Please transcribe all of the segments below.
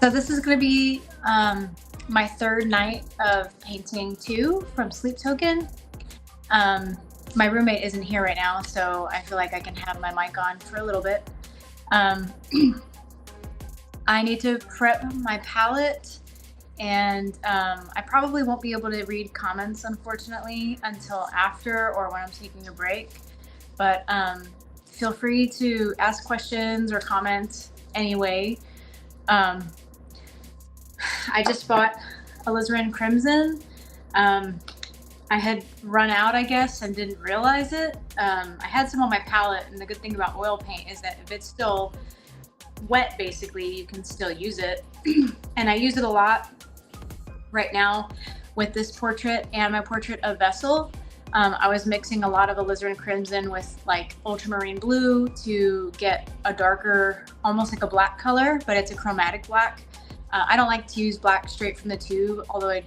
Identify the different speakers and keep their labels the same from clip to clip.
Speaker 1: So this is going to be my third night of painting 2 from Sleep Token. Um, my roommate isn't here right now, so I feel like I can have my mic on for a little bit. Um, I need to prep my palette, and I probably won't be able to read comments, unfortunately, until after or when I'm taking a break. But feel free to ask questions or comment anyway. Um, I just bought alizarin crimson. Um, I had run out, I guess, and didn't realize it. I had some on my palette, and the good thing about oil paint is that if it's still wet, basically, you can still use it. And I use it a lot right now with this portrait and my portrait of Vessel. I was mixing a lot of alizarin crimson with like ultramarine blue to get a darker, almost like a black color, but it's a chromatic black. I don't like to use black straight from the tube, although I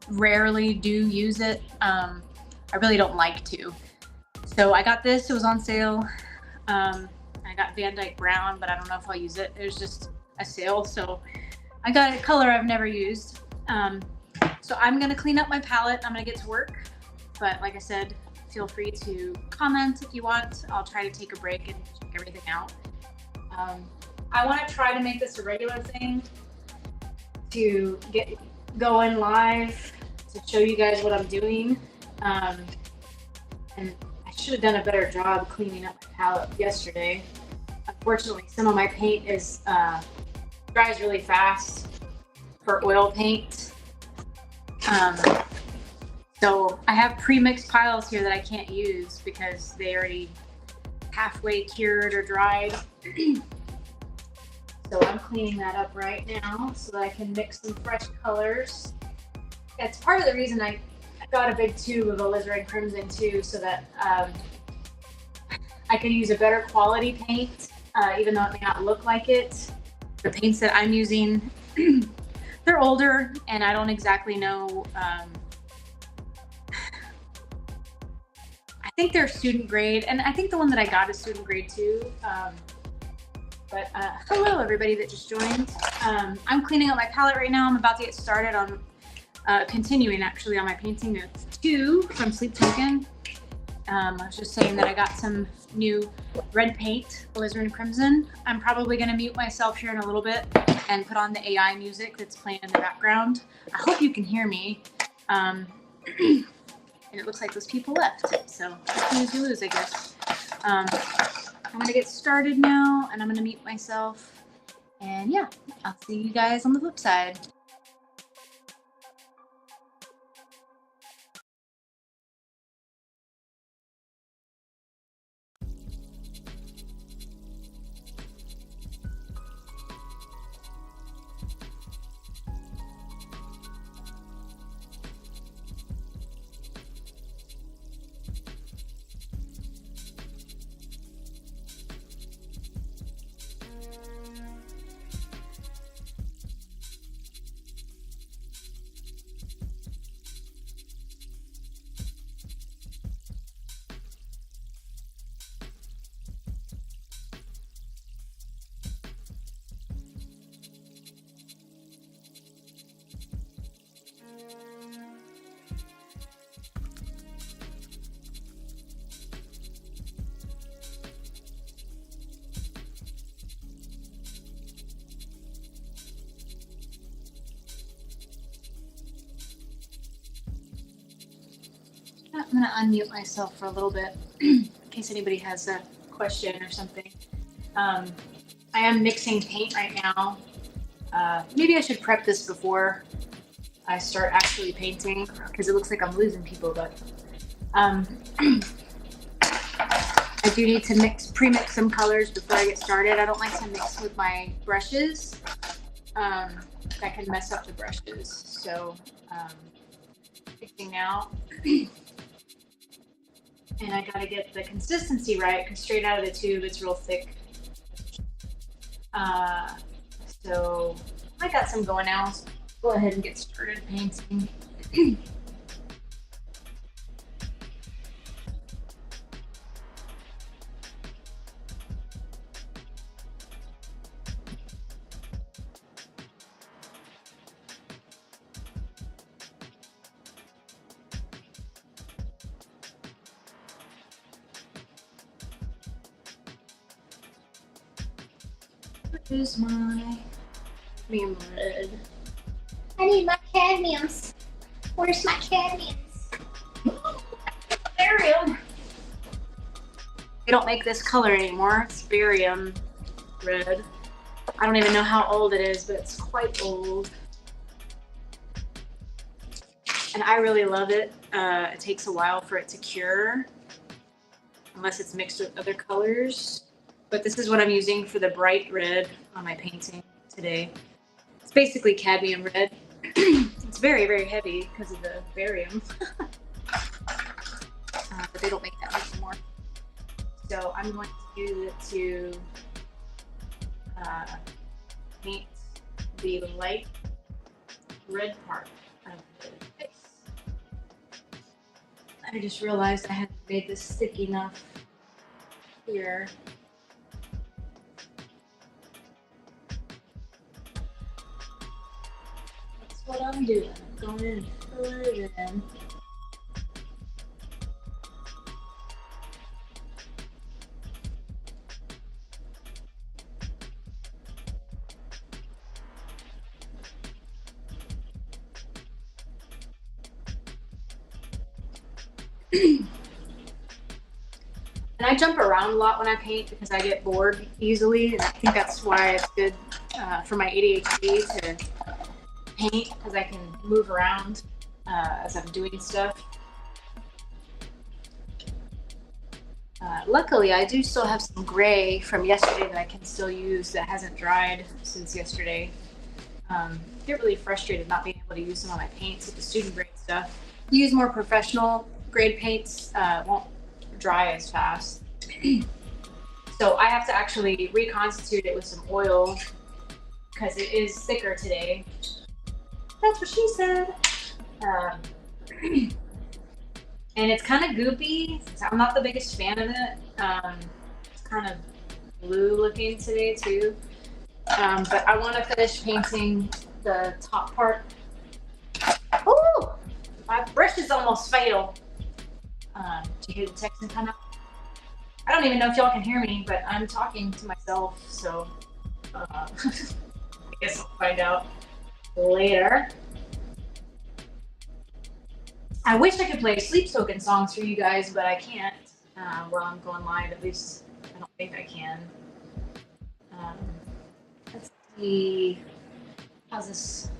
Speaker 1: rarely do use it. I really don't like to. So I got this, it was on sale. I got Van Dyke Brown, but I don't know if I'll use it. It was just a sale, so I got a color I've never used. So I'm gonna clean up my palette. I'm gonna get to work. But like I said, feel free to comment if you want. I'll try to take a break and check everything out. I want to try to make this a regular thing to get going live to show you guys what I'm doing. And I should have done a better job cleaning up my palette yesterday. Unfortunately, some of my paint is dries really fast for oil paint. So I have pre-mixed piles here that I can't use because they already halfway cured or dried. So I'm cleaning that up right now so that I can mix some fresh colors. That's part of the reason I got a big tube of alizarin crimson too, so that I can use a better quality paint, even though it may not look like it. The paints that I'm using, they're older, and I don't exactly know. I think they're student grade, and I think the one that I got is student grade too. But hello, everybody that just joined. I'm cleaning up my palette right now. I'm about to get started on continuing actually on my painting of 2 from Sleep Token. I was just saying that I got some new red paint, alizarin crimson. I'm probably going to mute myself here in a little bit and put on the AI music that's playing in the background. I hope you can hear me. And it looks like those people left. So lose, you lose, I guess. I'm going to get started now, and I'm going to mute myself. And yeah, I'll see you guys on the flip side. I'm going to unmute myself for a little bit in case anybody has a question or something. I am mixing paint right now. Maybe I should prep this before I start actually painting because it looks like I'm losing people, but I do need to pre-mix some colors before I get started. I don't like to mix with my brushes. That can mess up the brushes. So mixing now. And I gotta get the consistency right because straight out of the tube it's real thick. So I got some going now. So go ahead and get started painting. Where's my cadmium red?
Speaker 2: I need my cadmiums. Where's my cadmiums?
Speaker 1: Barium. They don't make this color anymore. It's barium red. I don't even know how old it is, but it's quite old. And I really love it. It takes a while for it to cure, unless it's mixed with other colors. But this is what I'm using for the bright red on my painting today. It's basically cadmium red. It's very, very heavy because of the barium. But they don't make that much more. So I'm going to use it to paint the light red part of the face. I just realized I hadn't made this thick enough here. That's what I'm doing. I'm going in and fill it in. And I jump around a lot when I paint because I get bored easily, and I think that's why it's good for my ADHD to paint, because I can move around as I'm doing stuff. Luckily, I do still have some gray from yesterday that I can still use that hasn't dried since yesterday. Get really frustrated not being able to use some of my paints with the student grade stuff. Use more professional grade paints, won't dry as fast. So I have to actually reconstitute it with some oil because it is thicker today. That's what she said. And it's kind of goopy. So I'm not the biggest fan of it. It's kind of blue looking today too. But I want to finish painting the top part. Oh, my brushes almost fail. Did you hear the Texan come out? I don't even know if y'all can hear me, but I'm talking to myself, so I guess I'll find out later. I wish I could play Sleep Token songs for you guys, but I can't while I'm going live. At least I don't think I can. Let's see. How's this?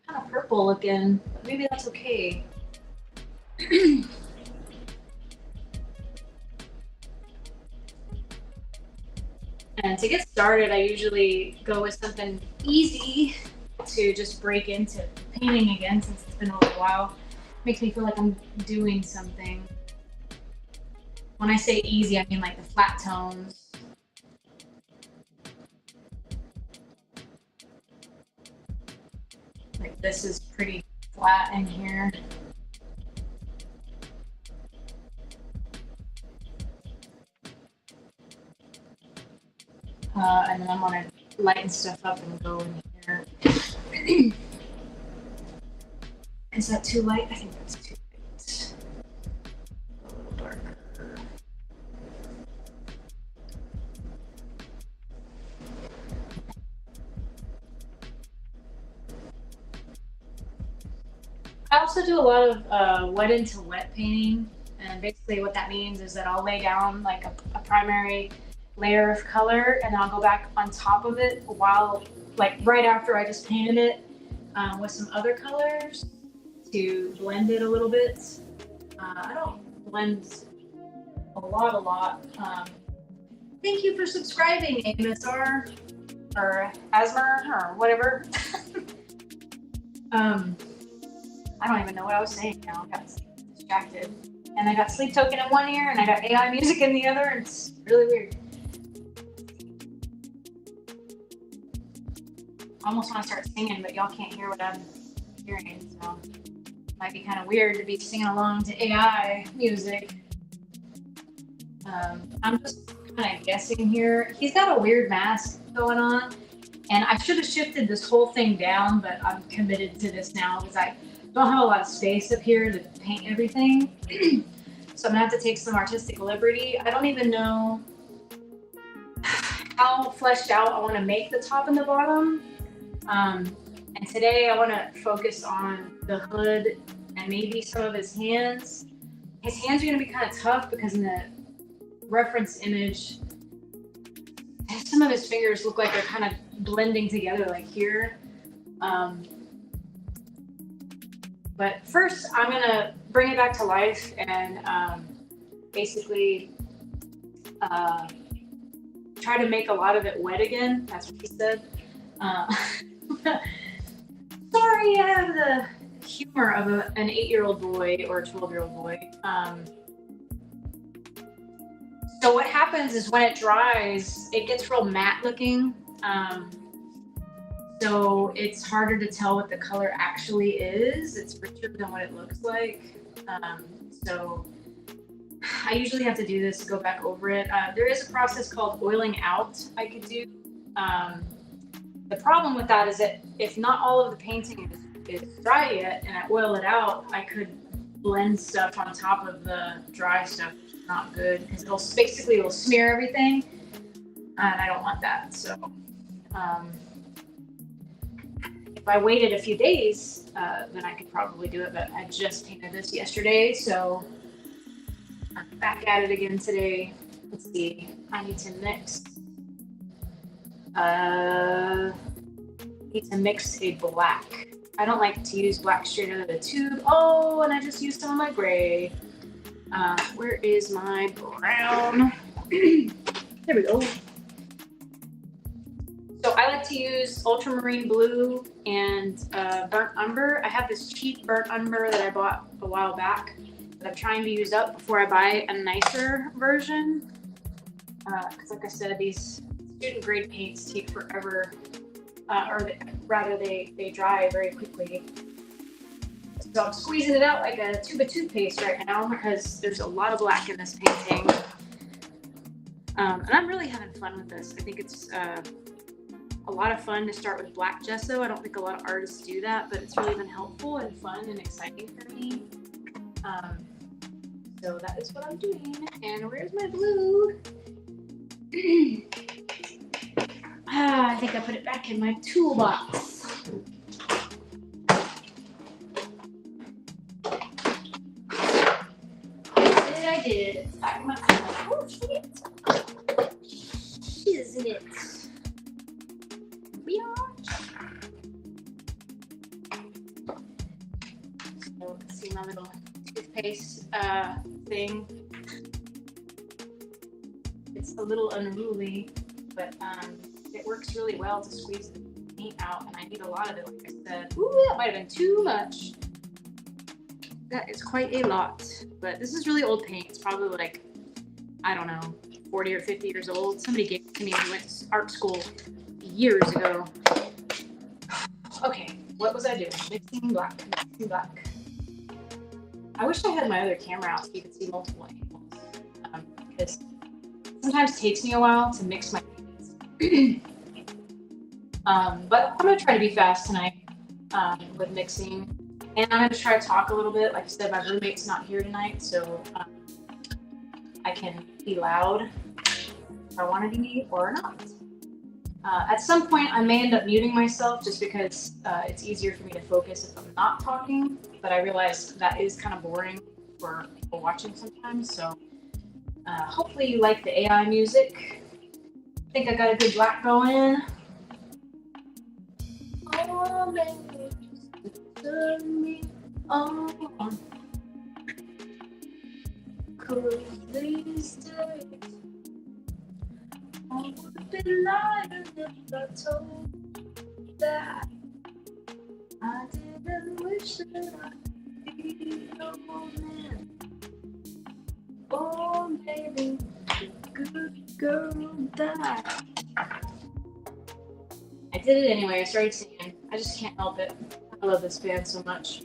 Speaker 1: Kind of purple looking. Maybe that's okay. And to get started, I usually go with something easy to just break into painting again, since it's been a little while. Makes me feel like I'm doing something. When I say easy, I mean like the flat tones. Like this is pretty flat in here. And then I'm gonna lighten stuff up and go in here. Is that too light? I think that's too light. A little darker. I also do a lot of wet into wet painting, and basically what that means is that I'll lay down like a primary layer of color, and I'll go back on top of it while, like right after I just painted it, with some other colors to blend it a little bit. I don't blend a lot. Thank you for subscribing, AMSR or Asmer or whatever. I don't even know what I was saying now. I got distracted. And I got Sleep Token in one ear and I got AI music in the other, and it's really weird. I almost want to start singing, but y'all can't hear what I'm hearing, so it might be kind of weird to be singing along to AI music. I'm just kind of guessing here. He's got a weird mask going on, and I should have shifted this whole thing down, but I'm committed to this now because I don't have a lot of space up here to paint everything. So I'm gonna have to take some artistic liberty. I don't even know. how fleshed out I want to make the top and the bottom. And today I want to focus on the hood and maybe some of his hands. His hands are going to be kind of tough because in the reference image, some of his fingers look like they're kind of blending together, like here. But first, I'm going to bring it back to life and basically try to make a lot of it wet again. That's what he said. Sorry, I have the humor of an 8-year-old boy or a 12-year-old boy. So what happens is when it dries, it gets real matte looking. So it's harder to tell what the color actually is. It's richer than what it looks like. So I usually have to do this to go back over it. There is a process called oiling out I could do. The problem with that is that if not all of the painting is dry yet and I oil it out, I could blend stuff on top of the dry stuff. Not good because it'll smear everything, and I don't want that. So if I waited a few days, then I could probably do it. But I just painted this yesterday, so I'm back at it again today. Let's see. I need to mix. Need to mix a black. I don't like to use black straight out of the tube. Oh, and I just used some of my gray. Where is my brown? There we go. So I like to use ultramarine blue and burnt umber. I have this cheap burnt umber that I bought a while back that I'm trying to use up before I buy a nicer version. Because like I said, these student grade paints take forever, they dry very quickly. So I'm squeezing it out like a tube of toothpaste right now because there's a lot of black in this painting. And I'm really having fun with this. I think it's a lot of fun to start with black gesso. I don't think a lot of artists do that, but it's really been helpful and fun and exciting for me. So that is what I'm doing. And where's my blue? I think I put it back in my toolbox. I did. It's back in my toolbox. Oh, shit. Isn't it? So, see my little toothpaste thing. It's a little unruly, but it works really well to squeeze the paint out, and I need a lot of it, like I said. Ooh, that might have been too much. That is quite a lot, but this is really old paint. It's probably like, I don't know, 40 or 50 years old. Somebody gave it to me when I went to art school years ago. Okay, what was I doing? Mixing black. I wish I had my other camera out so you could see multiple angles, because it sometimes takes me a while to mix my paints. But I'm gonna try to be fast tonight with mixing. And I'm going to try to talk a little bit. Like I said, my roommate's not here tonight, so I can be loud if I want to be or not. At some point, I may end up muting myself just because it's easier for me to focus if I'm not talking. But I realize that is kind of boring for people watching sometimes. So hopefully you like the AI music. I think I got a good black going. Oh, baby. Turn me on, 'cause these days I would be lying if I told you that I didn't wish that I could be your man. Oh, baby, good girl that. I did it anyway. I started singing. I just can't help it. I love this band so much.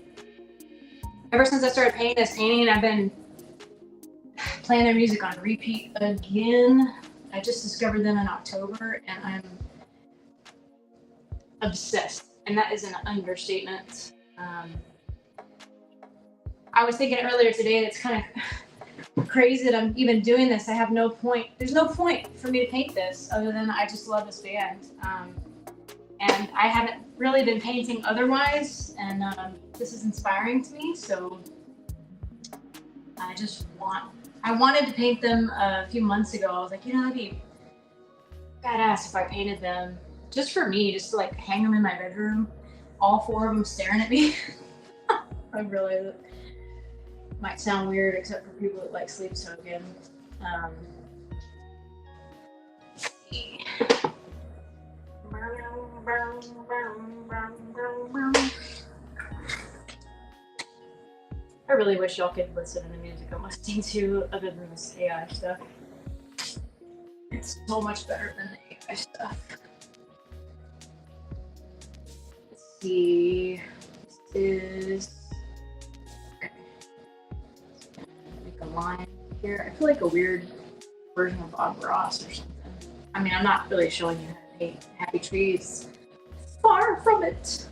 Speaker 1: Ever since I started painting this painting, I've been playing their music on repeat again. I just discovered them in October, and I'm obsessed. And that is an understatement. I was thinking earlier today that it's kind of crazy that I'm even doing this. I have no point. There's no point for me to paint this other than I just love this band. And I haven't really been painting otherwise, and this is inspiring to me. So I wanted to paint them a few months ago. I was like, that'd be badass if I painted them just for me, just to like hang them in my bedroom, all 4 of them staring at me. I realize it might sound weird, except for people that like Sleep Token. Let's see. I really wish y'all could listen to the music I'm listening to other than this AI stuff. It's so much better than the AI stuff. Let's see. This is... Okay. Make a line here. I feel like a weird version of Bob Ross or something. I mean, I'm not really showing you how to paint happy trees. Far from it.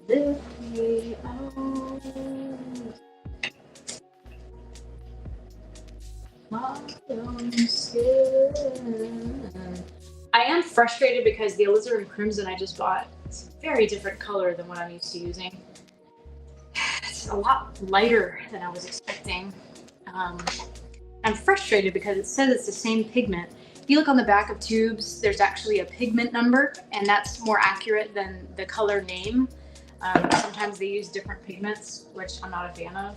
Speaker 1: Lift me out. My own skin. I am frustrated because the alizarin crimson I just bought is a very different color than what I'm used to using. It's a lot lighter than I was expecting. I'm frustrated because it says it's the same pigment. If you look on the back of tubes, there's actually a pigment number, and that's more accurate than the color name. Sometimes they use different pigments, which I'm not a fan of.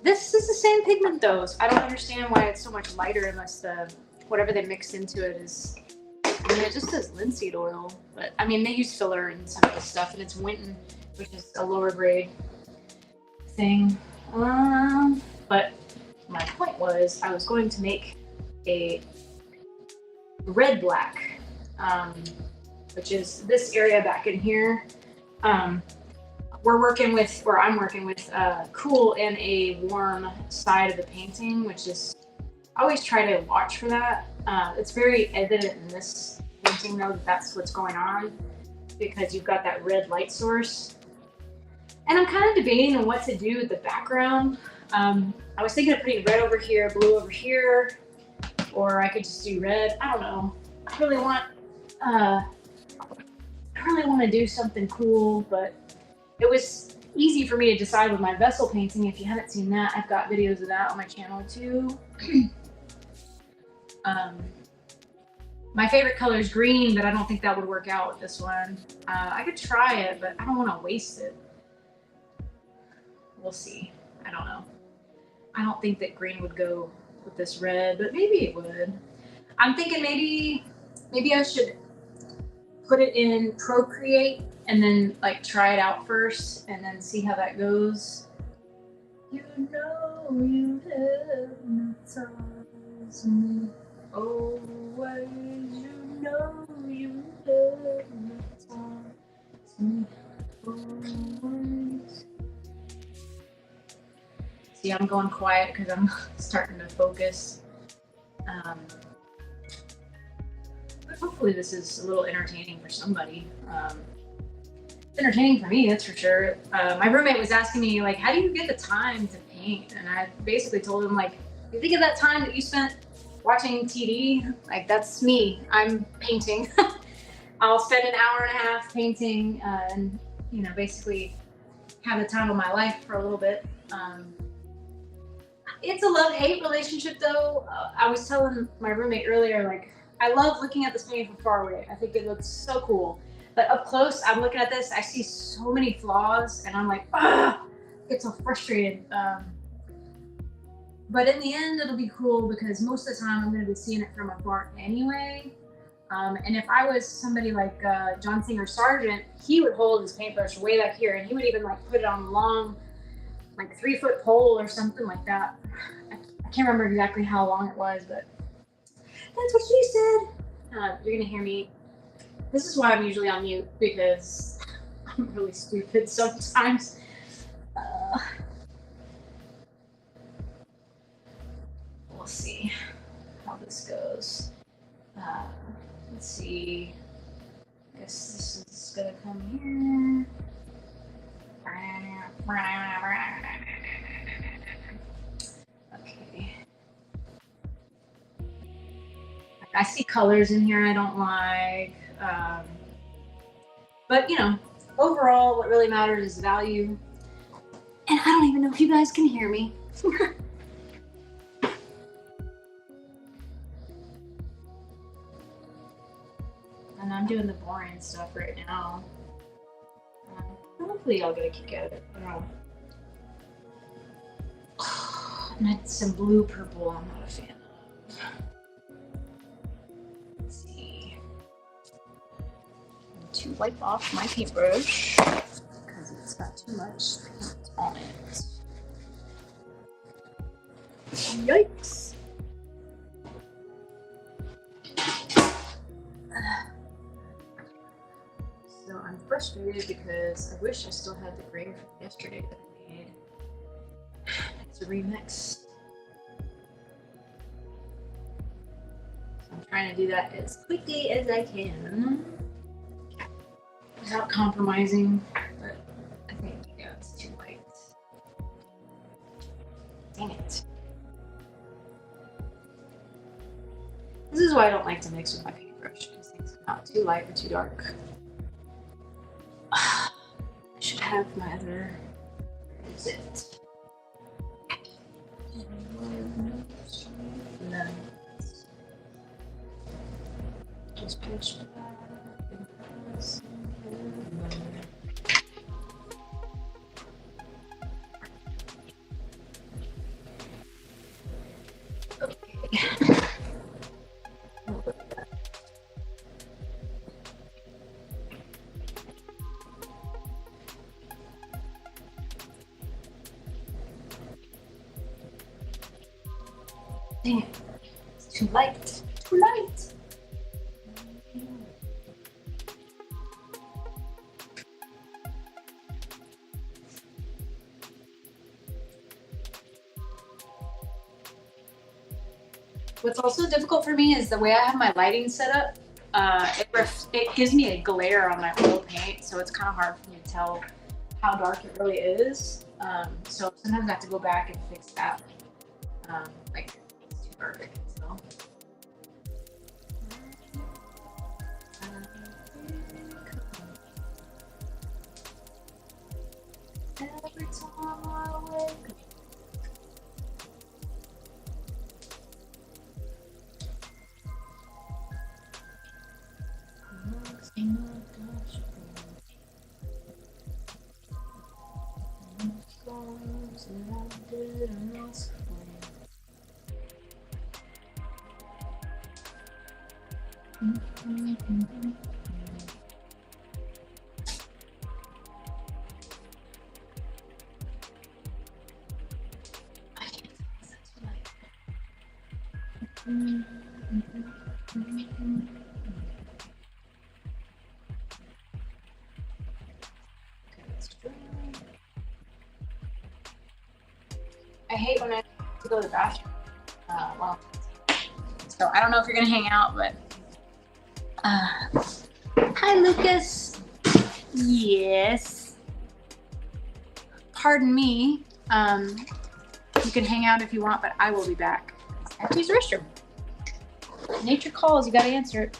Speaker 1: This is the same pigment though, so I don't understand why it's so much lighter unless whatever they mixed into it is, I mean, it just says linseed oil, but I mean, they use filler in some of this stuff, and it's Winton, which is a lower grade thing. But my point was I was going to make a red black, which is this area back in here. I'm working with cool and a warm side of the painting, which is, I always try to watch for that. It's very evident in this painting though that that's what's going on, because you've got that red light source. And I'm kind of debating on what to do with the background. I was thinking of putting red over here, blue over here, or I could just do red. I don't know. I really want to do something cool, but it was easy for me to decide with my vessel painting. If you haven't seen that, I've got videos of that on my channel too. My favorite color is green, but I don't think that would work out with this one. I could try it, but I don't want to waste it. We'll see. I don't know. I don't think that green would go with this red, but maybe it would. I'm thinking maybe I should put it in Procreate and then like try it out first and then see how that goes. You know you hypnotize me always. You know you hypnotize me always. See, I'm going quiet because I'm starting to focus. But hopefully this is a little entertaining for somebody. It's entertaining for me, that's for sure. My roommate was asking me, like, how do you get the time to paint? And I basically told him, like, you think of that time that you spent watching TV? Like, that's me. I'm painting. I'll spend an hour and a half painting and, you know, basically have the time of my life for a little bit. It's a love-hate relationship though. I was telling my roommate earlier, like, I love looking at this painting from far away. I think it looks so cool. But up close, I'm looking at this, I see so many flaws and I'm like, ah, I get so frustrated. But in the end, it'll be cool because most of the time I'm gonna be seeing it from afar anyway. And if I was somebody like John Singer Sargent, he would hold his paintbrush way back here and he would even like put it on a long, like 3-foot pole or something like that. I can't remember exactly how long it was, but that's what she said. You're gonna hear me. This is why I'm usually on mute, because I'm really stupid sometimes. We'll see how this goes. Let's see. I guess this is gonna come here. I see colors in here I don't like. But you know, overall, what really matters is value. And I don't even know if you guys can hear me. And I'm doing the boring stuff right now. Hopefully y'all get a kick at it. I don't know. And it's some blue purple I'm not a fan of. Let's see. To wipe off my paintbrush because it's got too much paint on it. Yikes. So I'm frustrated because I wish I still had the gray from yesterday that I made. It's a remix. So I'm trying to do that as quickly as I can without compromising, but I think, yeah, it's too light. Dang it. This is why I don't like to mix with my paintbrush, because things come out too light or too dark. I should have my other, where is it? No. Just pinch it back. Okay. Dang it. It's too light. Too light. What's also difficult for me is the way I have my lighting set up. It gives me a glare on my oil paint, so it's kind of hard for me to tell how dark it really is. So sometimes I have to go back and fix that. Like it's too dark, so. Every time I wake up. I hate when I have to go to the bathroom. Well, so I don't know if you're gonna hang out, but hi, Lucas. Yes. Pardon me. You can hang out if you want, but I will be back. I have to use the restroom. Nature calls. You gotta answer it.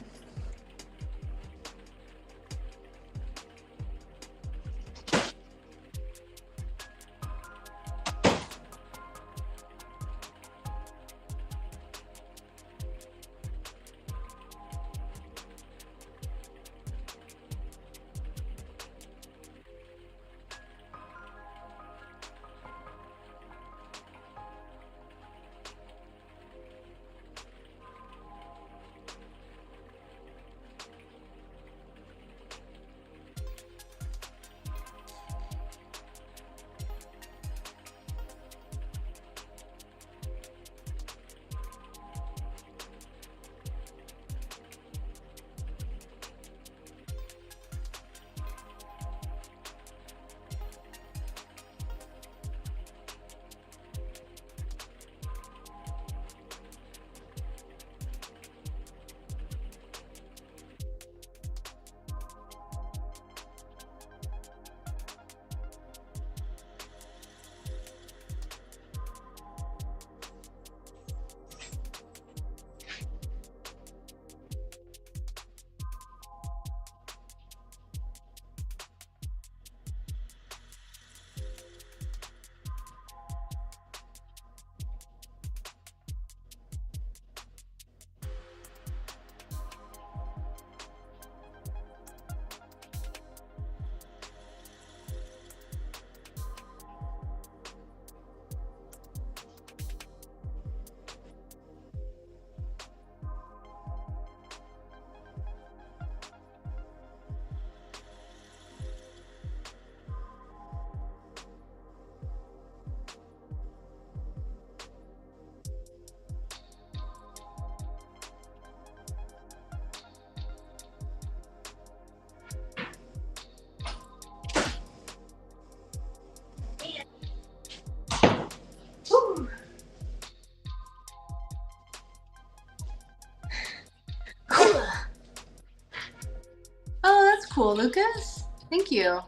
Speaker 1: Oh, that's cool, Lucas. Thank you.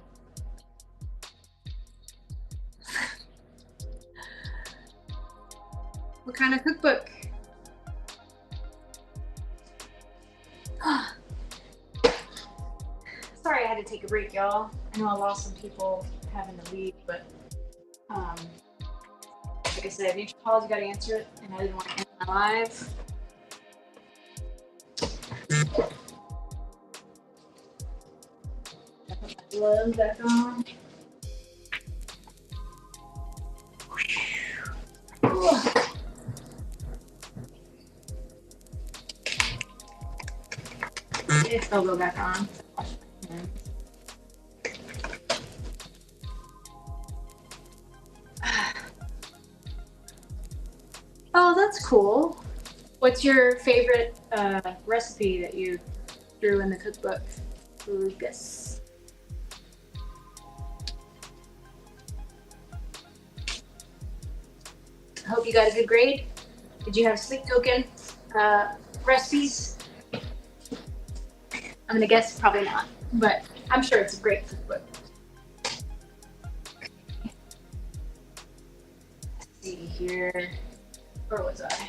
Speaker 1: What kind of cookbook? Sorry I had to take a break, y'all. I know I lost some people having to leave, but like I said, nature calls, you gotta answer it, and I didn't want to end my live. I put my gloves back on. It still go back on. Oh, that's cool. What's your favorite recipe that you drew in the cookbook, Lucas? I hope you got a good grade. Did you have Sleep Token recipes? I'm gonna guess probably not, but I'm sure it's a great cookbook. Let's see here. Where was I?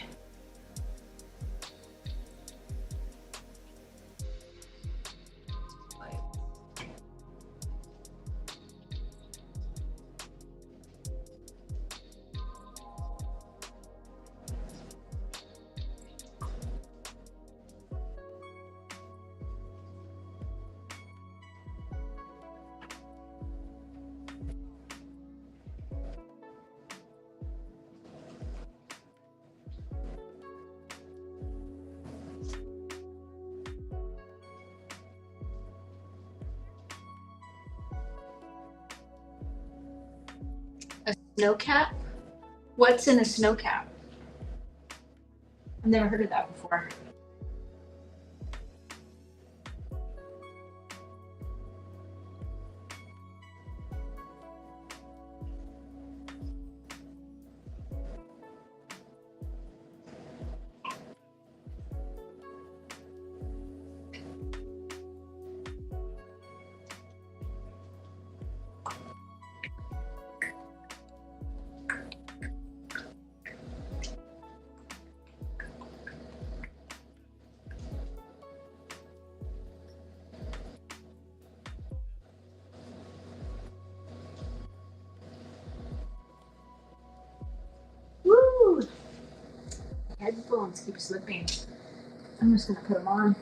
Speaker 1: A snow cap? What's in a snow cap? I've never heard of that before. Woo! Headphones keep slipping. I'm just gonna put them on.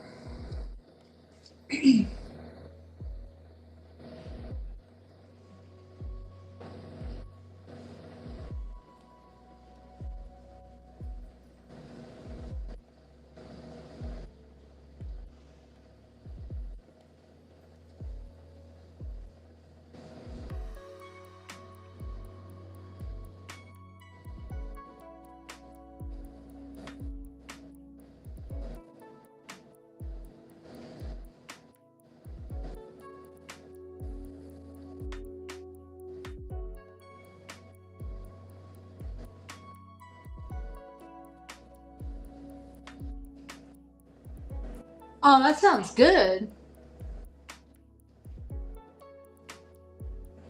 Speaker 1: Oh, that sounds good.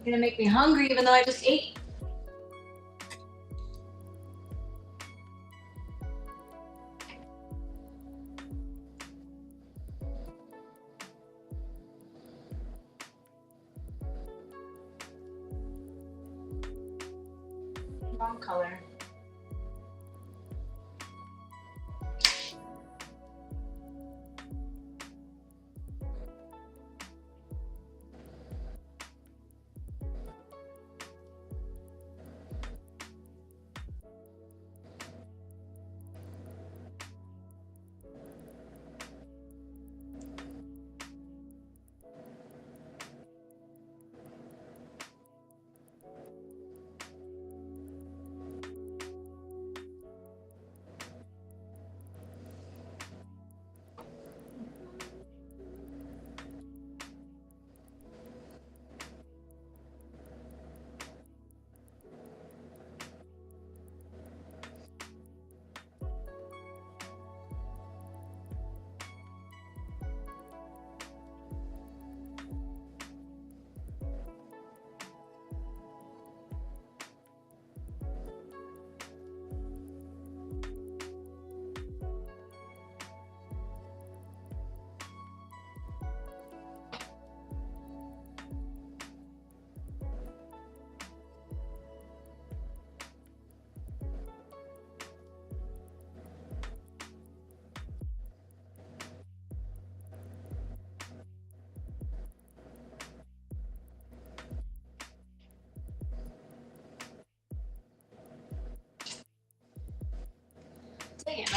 Speaker 1: You're gonna make me hungry even though I just ate. Wrong color.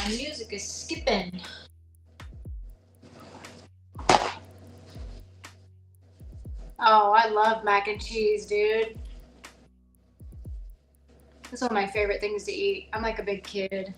Speaker 1: music is skipping. Oh, I love mac and cheese, dude. That's one of my favorite things to eat. I'm like a big kid.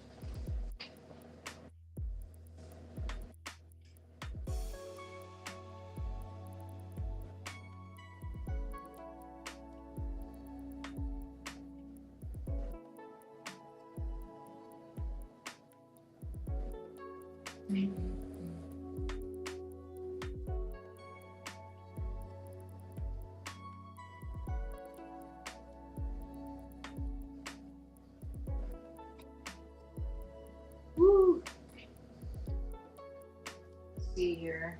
Speaker 1: Woo. Let's see here.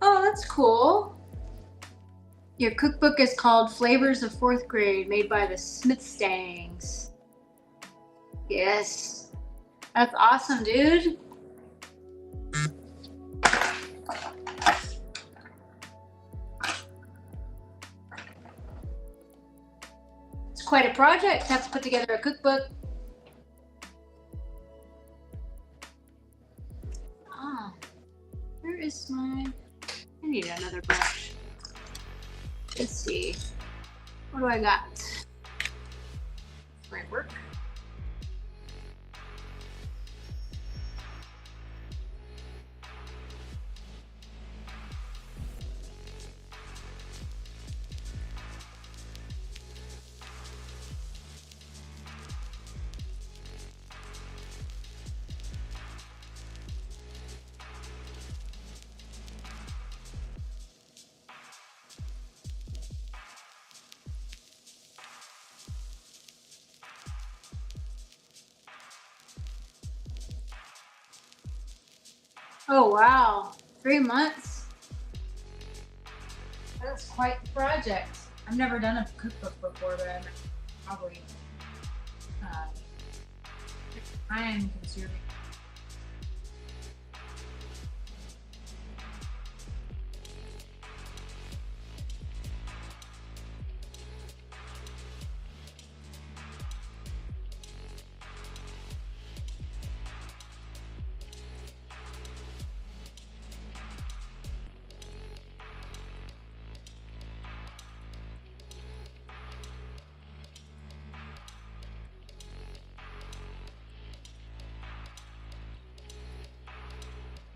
Speaker 1: Oh, that's cool. Your cookbook is called Flavors of Fourth Grade, made by the Smithstangs. Yes. That's awesome, dude. It's quite a project to have to put together a cookbook. Ah, where is my... I need another brush. Let's see. What do I got? Might work. Oh, wow. 3 months? That's quite the project. I've never done a cookbook before, but I'm probably time consuming.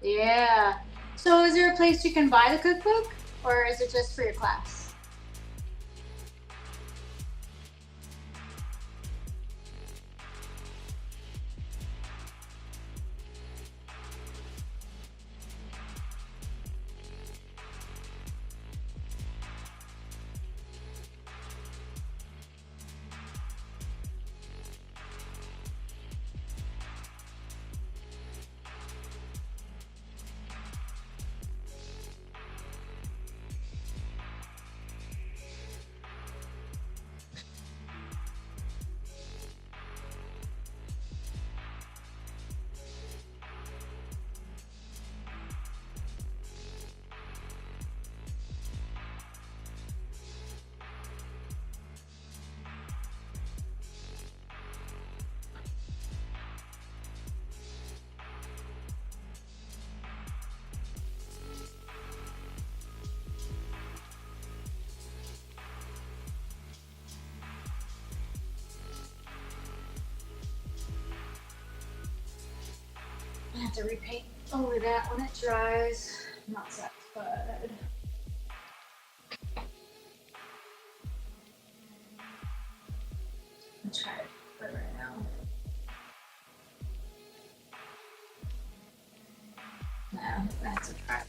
Speaker 1: Yeah. So is there a place you can buy the cookbook, or is it just for your class? I have to repaint over that when it dries. I'm not satisfied. I'm try it right now. No, that's a try.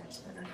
Speaker 1: That's better.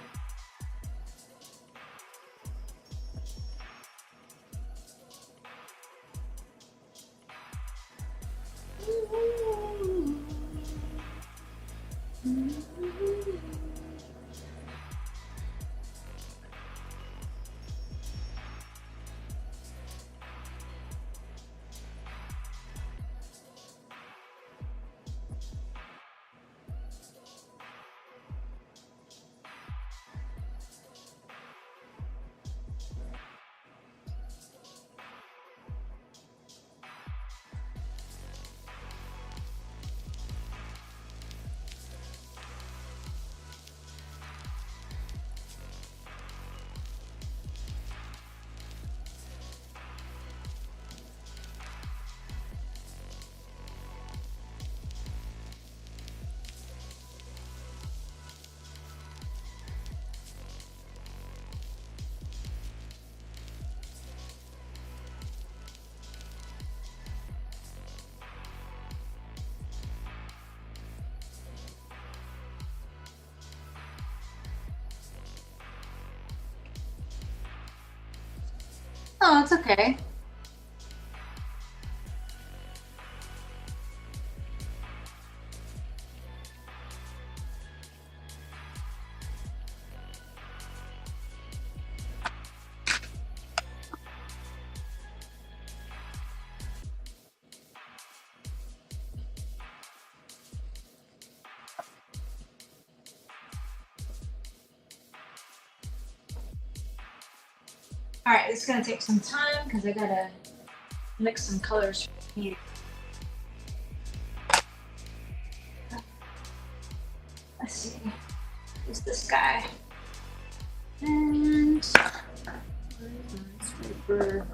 Speaker 1: Oh, it's okay. All right, it's gonna take some time because I gotta mix some colors here. Let's see, who's this guy? And super.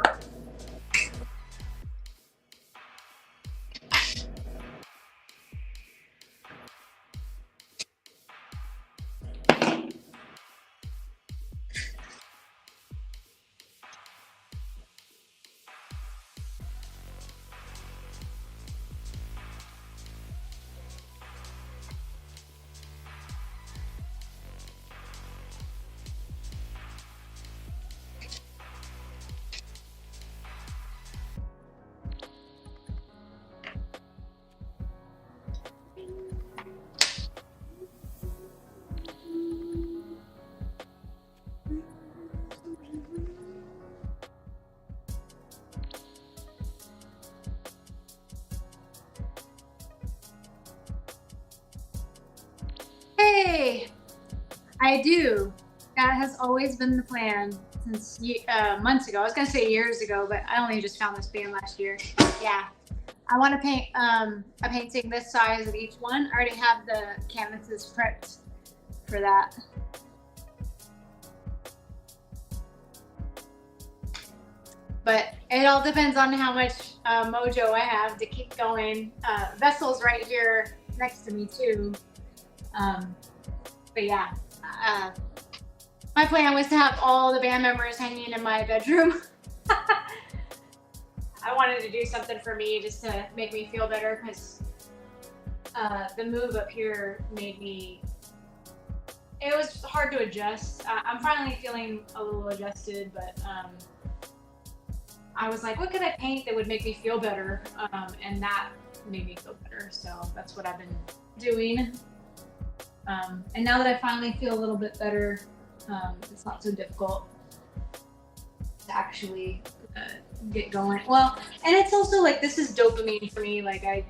Speaker 1: Hey, I do. That has always been the plan since months ago. I was gonna say years ago, but I only just found this band last year. Yeah, I want to paint a painting this size of each one. I already have the canvases prepped for that. But it all depends on how much mojo I have to keep going. Vessel's right here next to me too. But yeah, my plan was to have all the band members hanging in my bedroom. I wanted to do something for me just to make me feel better because the move up here made me, it was hard to adjust. I'm finally feeling a little adjusted, but I was like, what could I paint that would make me feel better? And that made me feel better. So that's what I've been doing. And now that I finally feel a little bit better, it's not so difficult to actually get going. Well, and it's also like this is dopamine for me. Like I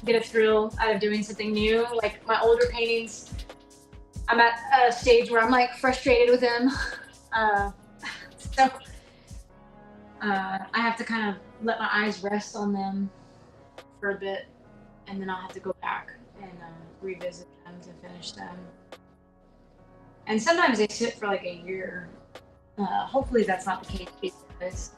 Speaker 1: get a thrill out of doing something new. Like my older paintings, I'm at a stage where I'm like frustrated with them. So I have to kind of let my eyes rest on them for a bit, and then I'll have to go back and revisit them to finish them. And sometimes they sit for like a year. Hopefully that's not the case because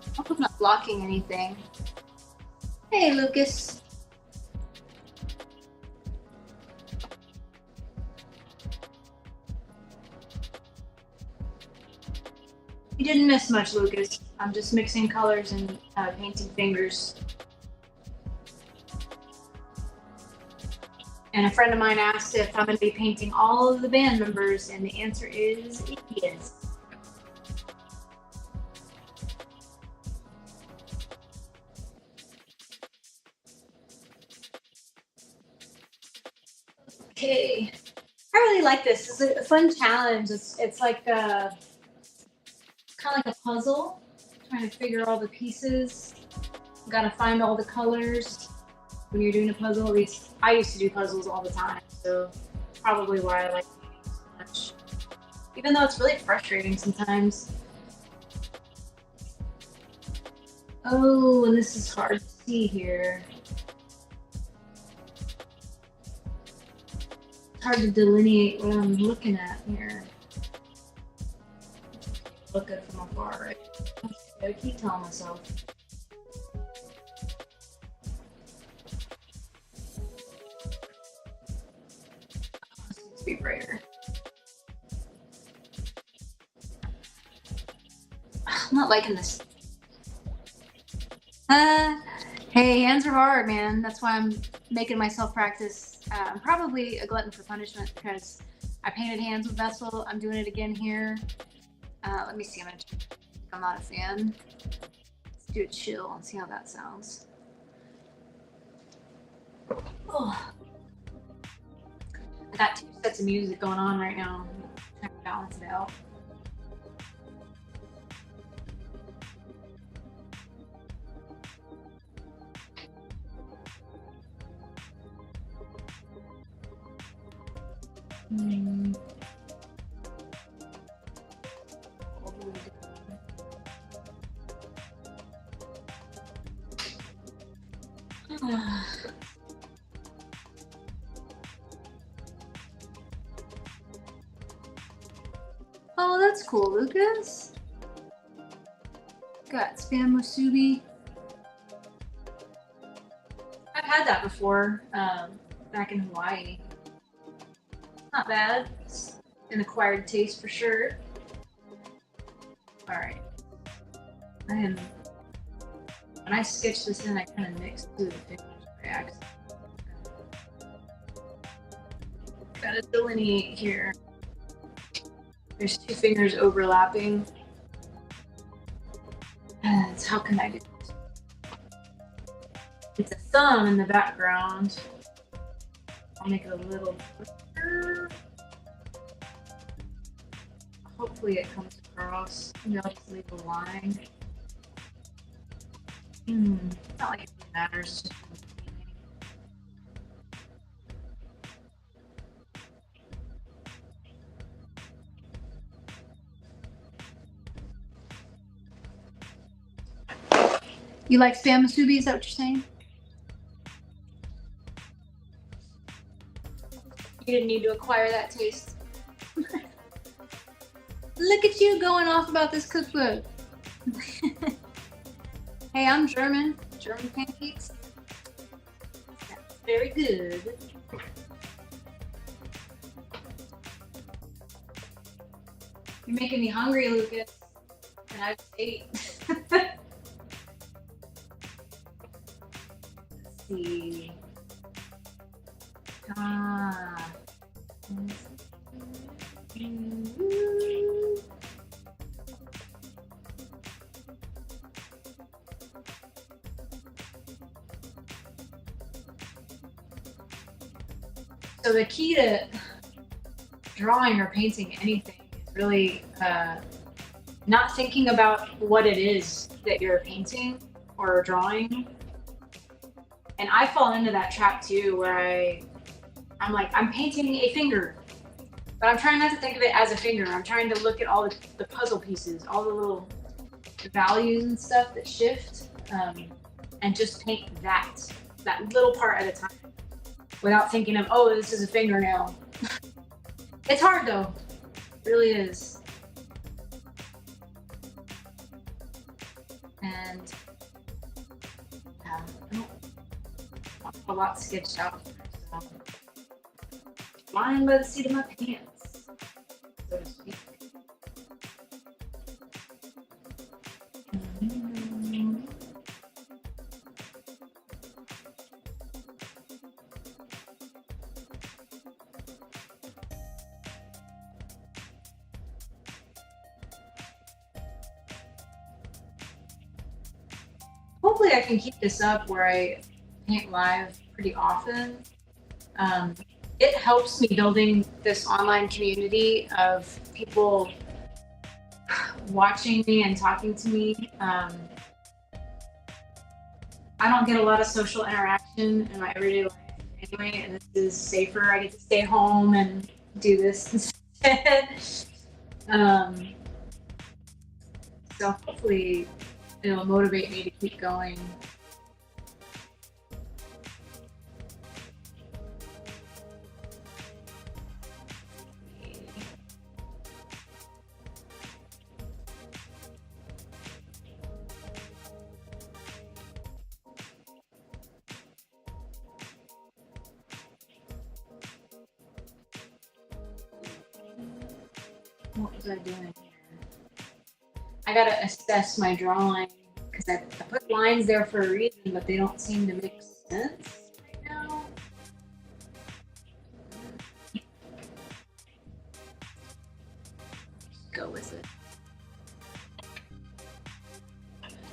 Speaker 1: I hope I'm not blocking anything. Hey, Lucas. You didn't miss much, Lucas. I'm just mixing colors and painting fingers. And a friend of mine asked if I'm going to be painting all of the band members, and the answer is yes. Okay. I really like this. It's a fun challenge. It's like kind of like a puzzle, trying to figure all the pieces. You gotta find all the colors when you're doing a puzzle. At least I used to do puzzles all the time, so probably why I like it so much. Even though it's really frustrating sometimes. Oh, and this is hard to see here. It's hard to delineate what I'm looking at here. Look good from afar, right? I keep telling myself. This needs to be brighter. I'm not liking this. Hey, hands are hard, man. That's why I'm making myself practice. I'm probably a glutton for punishment because I painted hands with Vessel. I'm doing it again here. Let me see. I'm not a fan. Let's do a chill and see how that sounds. Oh. I got two sets of music going on right now. I'm trying to balance it out. Oh, that's cool, Lucas. Got spam musubi. I've had that before, back in Hawaii. Not bad. It's an acquired taste for sure. All right. When I sketch this in, I kind of mix two of the fingers by accident. Gotta delineate here. There's two fingers overlapping. That's how can I do this? It's a thumb in the background. I'll make it a little bigger. Hopefully it comes across. Maybe I'll just leave a line. It's not like it really matters. You like spam musubi? Is that what you're saying? You didn't need to acquire that taste. Look at you going off about this cookbook. Hey, I'm German. German pancakes. That's very good. You're making me hungry, Lucas. And I just ate. Let's see. Ah. So the key to drawing or painting anything is really not thinking about what it is that you're painting or drawing. And I fall into that trap too, where I'm like, I'm painting a finger, but I'm trying not to think of it as a finger. I'm trying to look at all the puzzle pieces, all the little values and stuff that shift, and just paint that little part at a time without thinking of, oh, this is a fingernail. It's hard though, it really is. And yeah, I don't have a lot sketched out here, so flying by the seat of my pants, so to speak. Hopefully I can keep this up where I paint live pretty often. It helps me building this online community of people watching me and talking to me. I don't get a lot of social interaction in my everyday life anyway, and this is safer. I get to stay home and do this instead. So hopefully it'll motivate me to keep going. What was I doing here? I gotta assess my drawing because I put lines there for a reason, but they don't seem to make sense right now. Just go with it.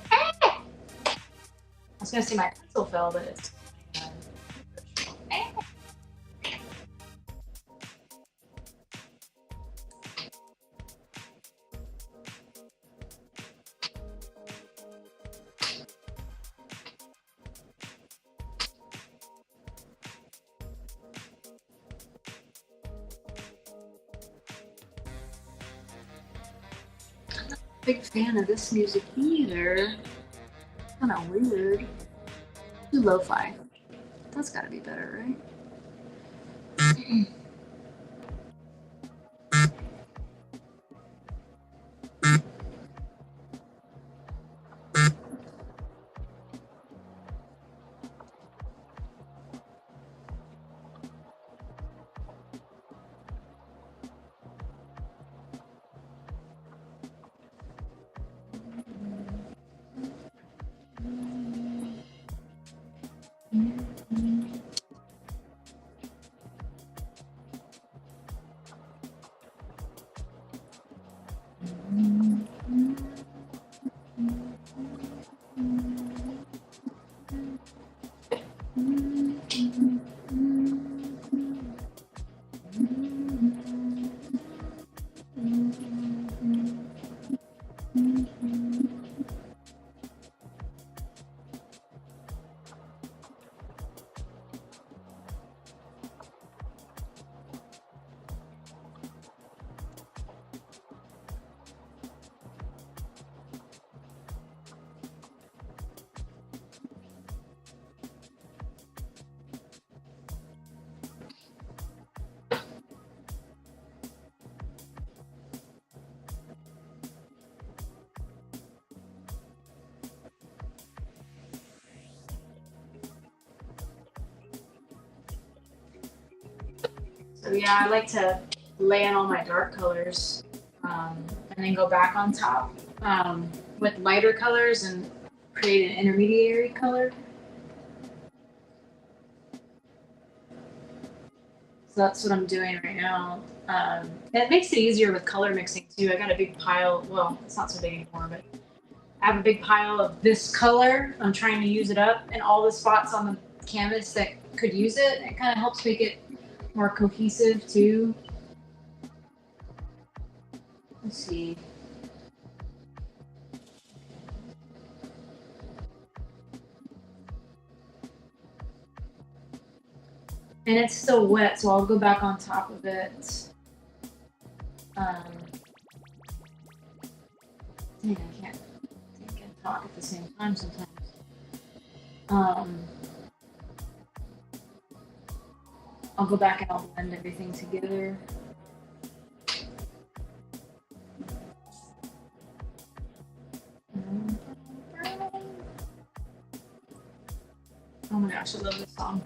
Speaker 1: I was gonna say my pencil fell, but it's big fan of this music either. Kind of weird. Too lo-fi. That's got to be better, right? So yeah, I like to lay in all my dark colors and then go back on top with lighter colors and create an intermediary color. So that's what I'm doing right now. It makes it easier with color mixing too. I got a big pile. Well, it's not so big anymore, but I have a big pile of this color. I'm trying to use it up, and all the spots on the canvas that could use it. It kind of helps make it more cohesive too. Let's see. And it's still wet, so I'll go back on top of it. Dang, I can't think and talk at the same time sometimes. I'll go back and I'll blend everything together. Oh my gosh, I love this song.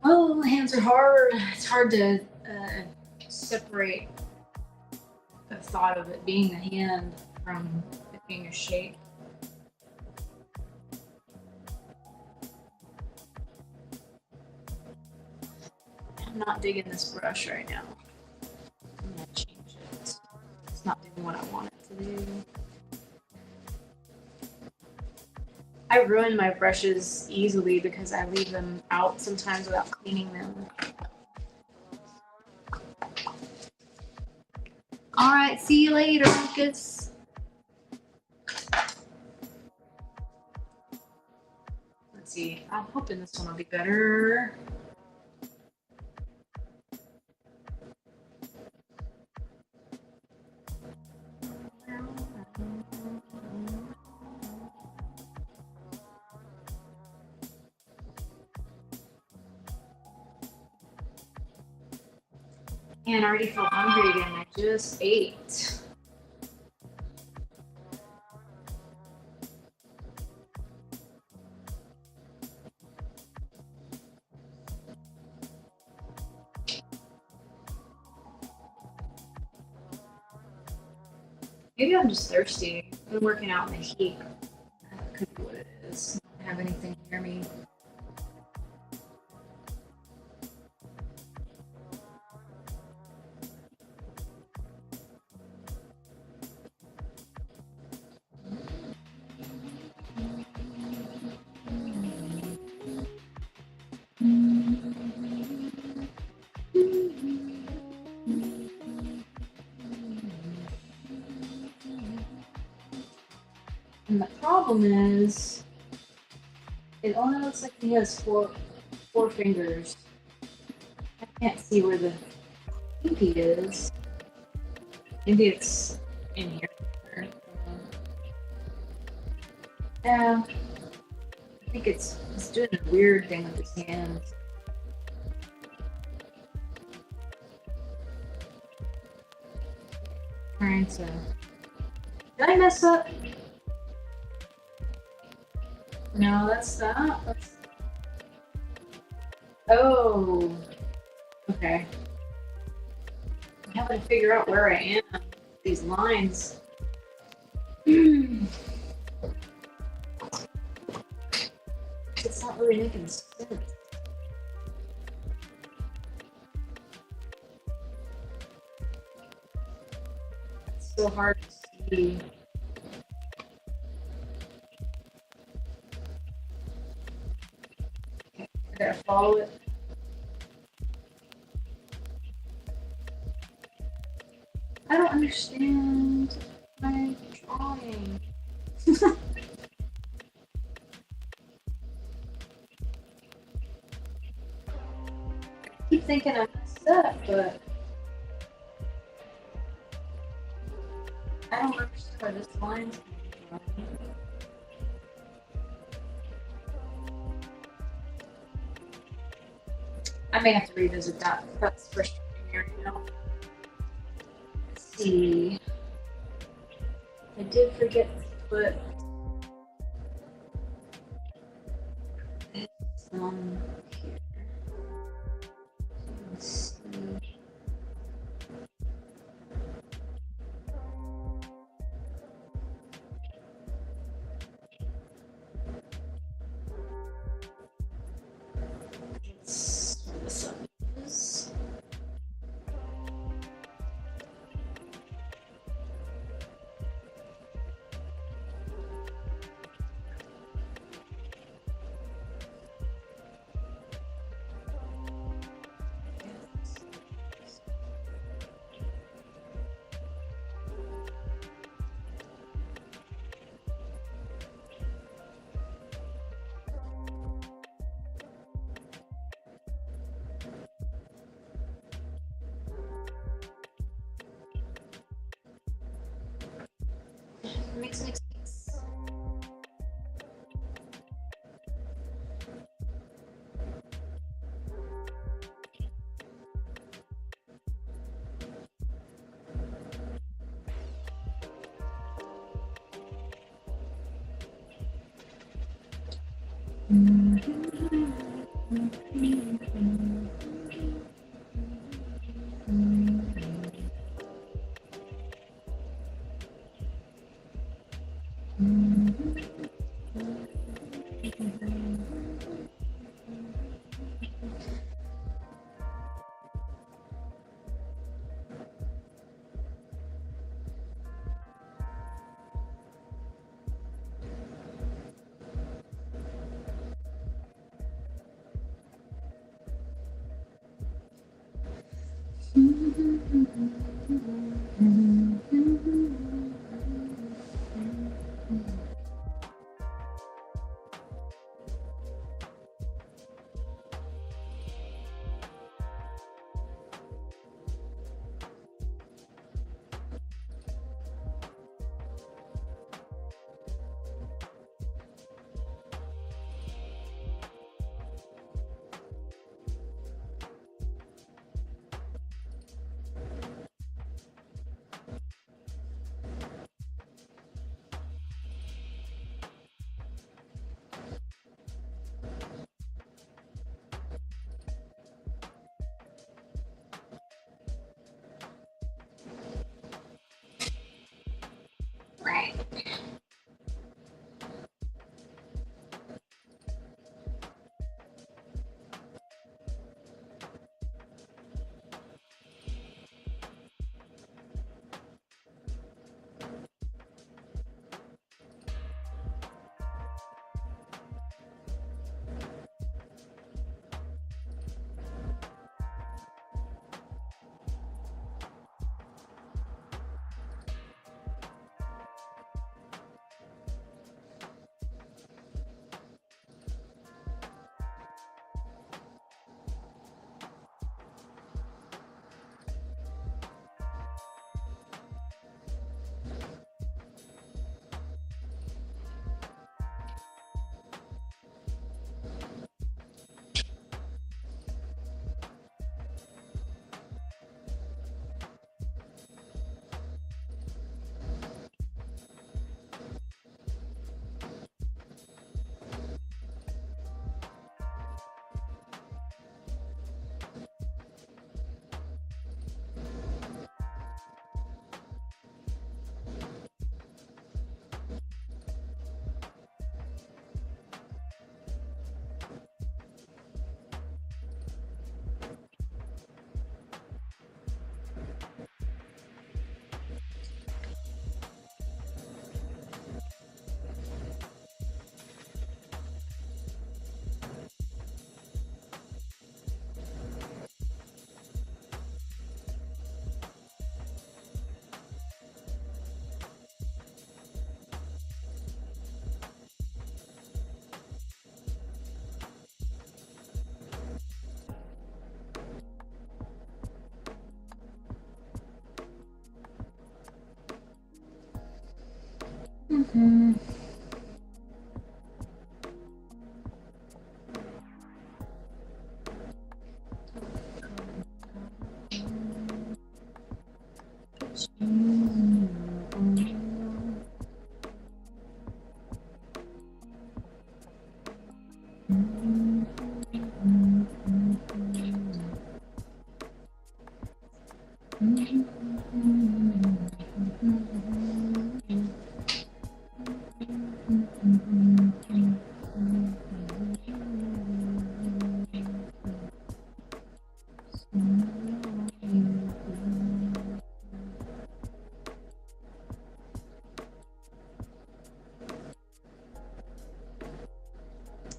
Speaker 1: Oh, hands are hard. It's hard to separate the thought of it being a hand from it being a shape. I'm not digging this brush right now. I'm gonna change it. It's not doing what I want it to do. I ruin my brushes easily because I leave them out sometimes without cleaning them. All right, see you later, Lucas. Let's see. I'm hoping this one will be better. And I already feel hungry again. I just ate. Maybe I'm just thirsty. I've been working out in the heat. That could be what it is. I don't have anything near me. And the problem is, it only looks like he has four fingers. I can't see where the pinky is. Maybe it's in here. Yeah, I think it's doing a weird thing with his hands. Trying to. Did I mess up? No, that's that. Oh. Okay. I have having to figure out where I am. These lines. It's not really making sense. It's so hard to see. Okay, I gotta follow it. I don't understand my drawing. I keep thinking I messed up, but I don't understand where this line's coming from. I may have to revisit that. That's frustrating me right now. Let's see. I did forget to put this here. Let's see. It's where the sun is. Makes sense.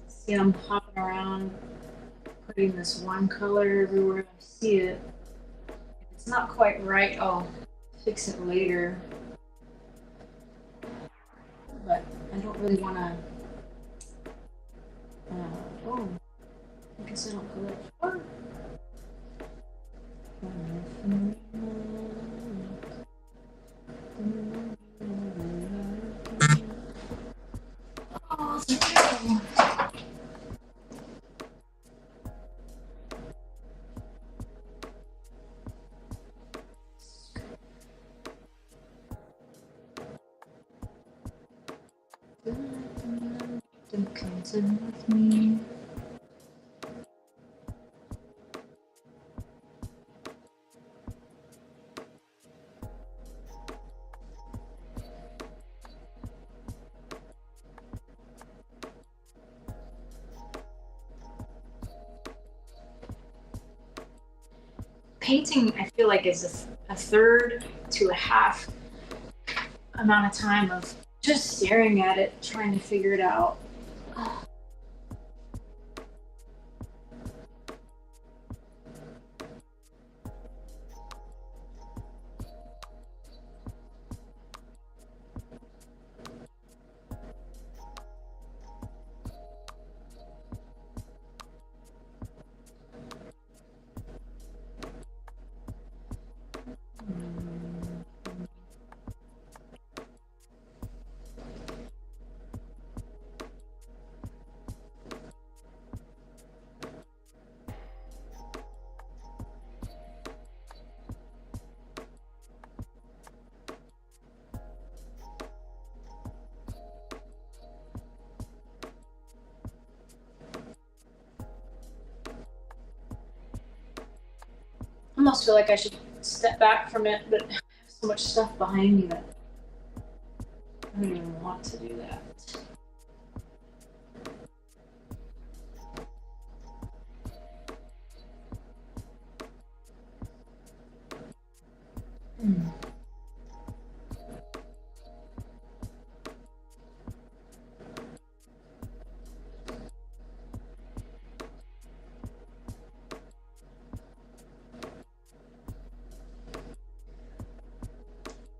Speaker 1: See, I'm hopping around, putting this one color everywhere I see it. If it's not quite right, I'll fix it later. But I don't really want to. Oh, I guess I don't go that far. Oh, no. Don't contend with me. Painting, I feel like, is a third to a half amount of time of just staring at it, trying to figure it out. I almost feel like I should step back from it, but I have so much stuff behind me that I don't even want to do that.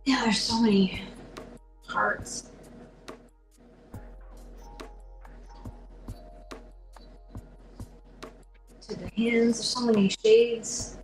Speaker 1: Yeah, there's so many parts. To the hands, there's so many shades.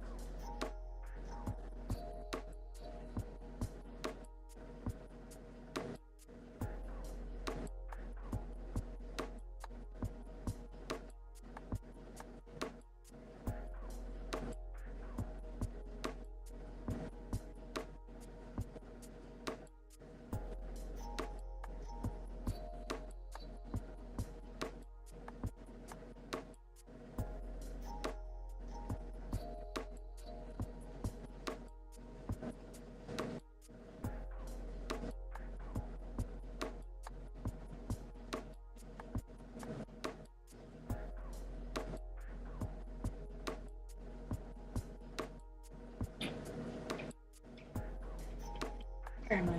Speaker 1: Where am I?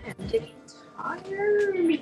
Speaker 1: am getting tired.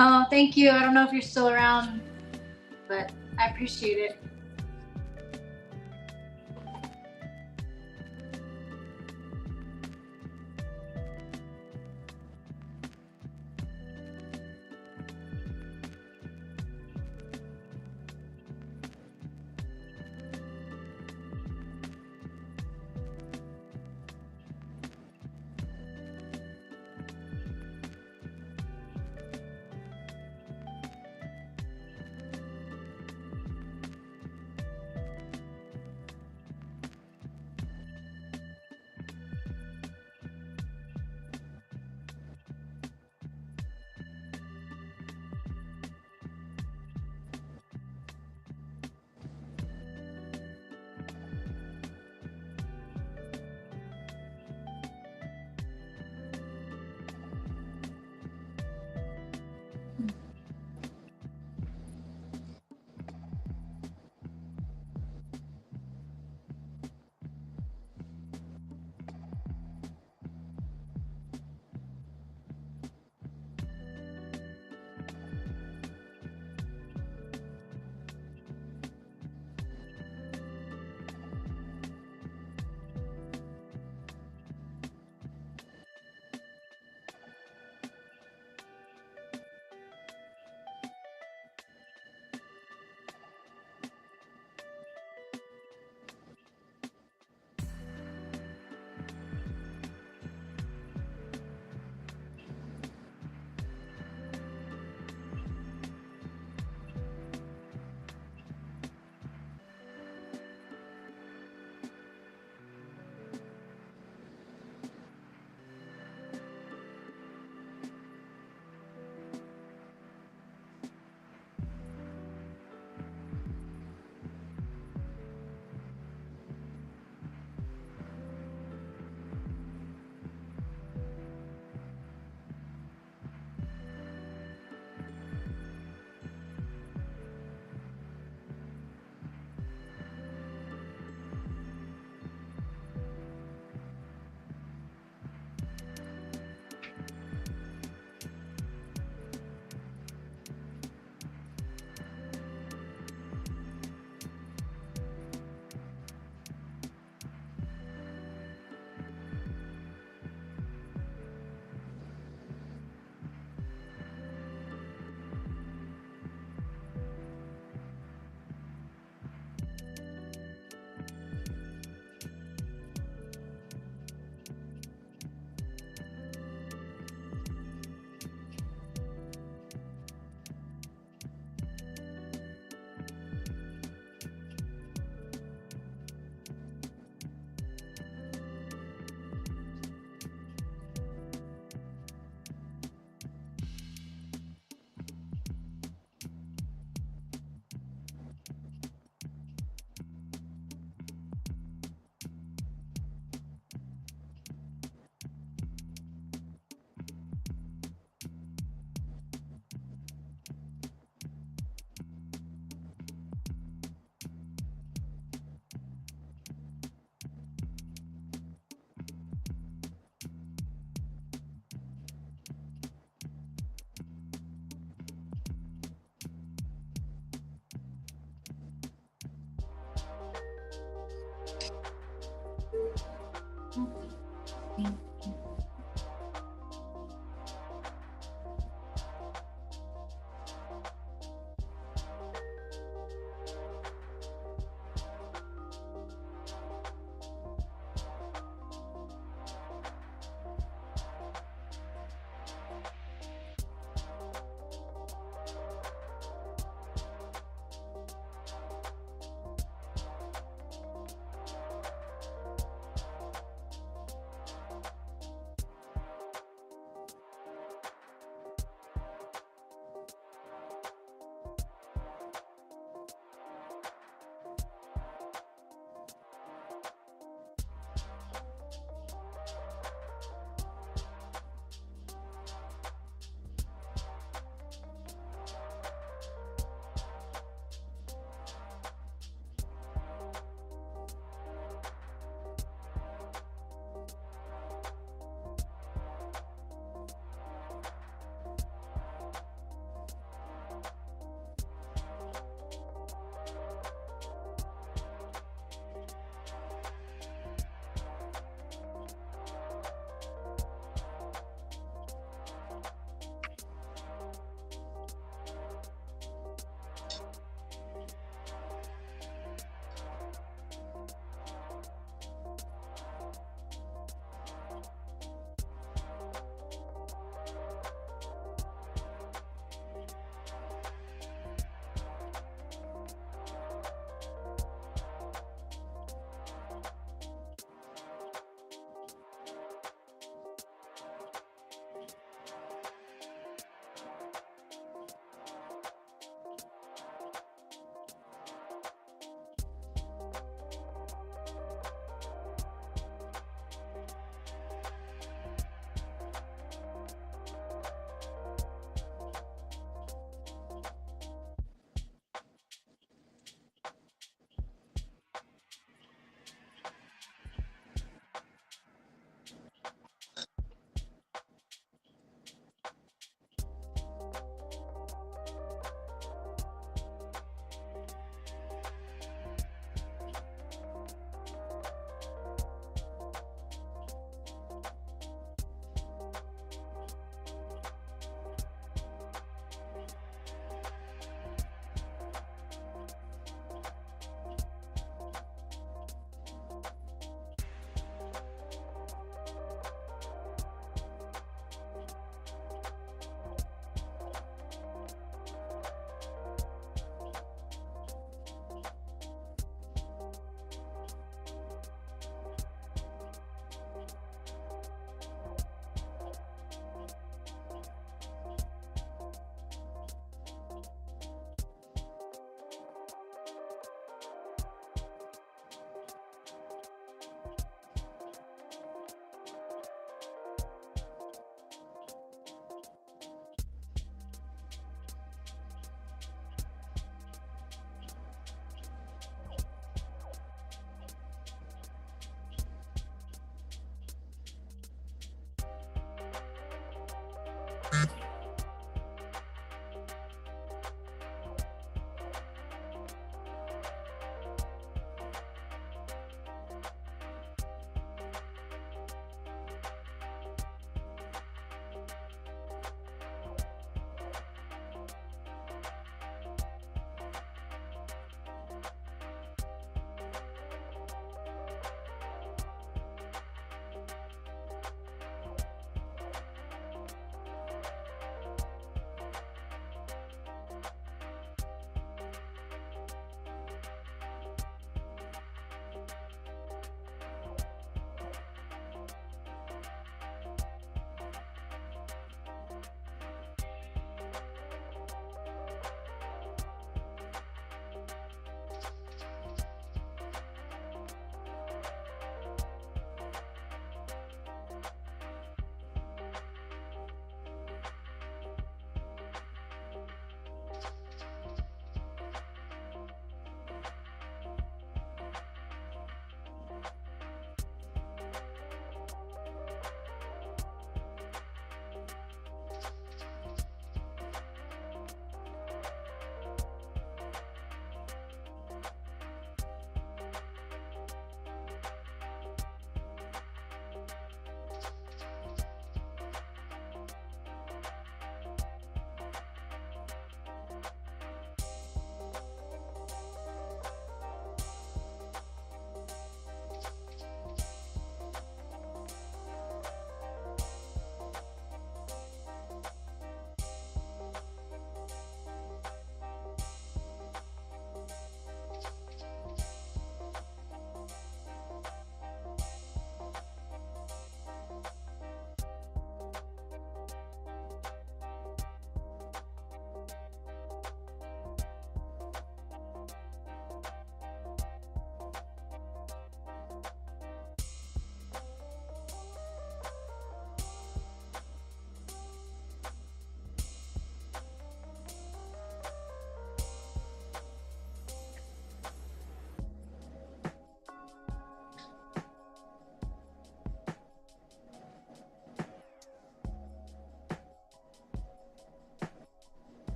Speaker 1: Oh, thank you. I don't know if you're still around, but I appreciate it.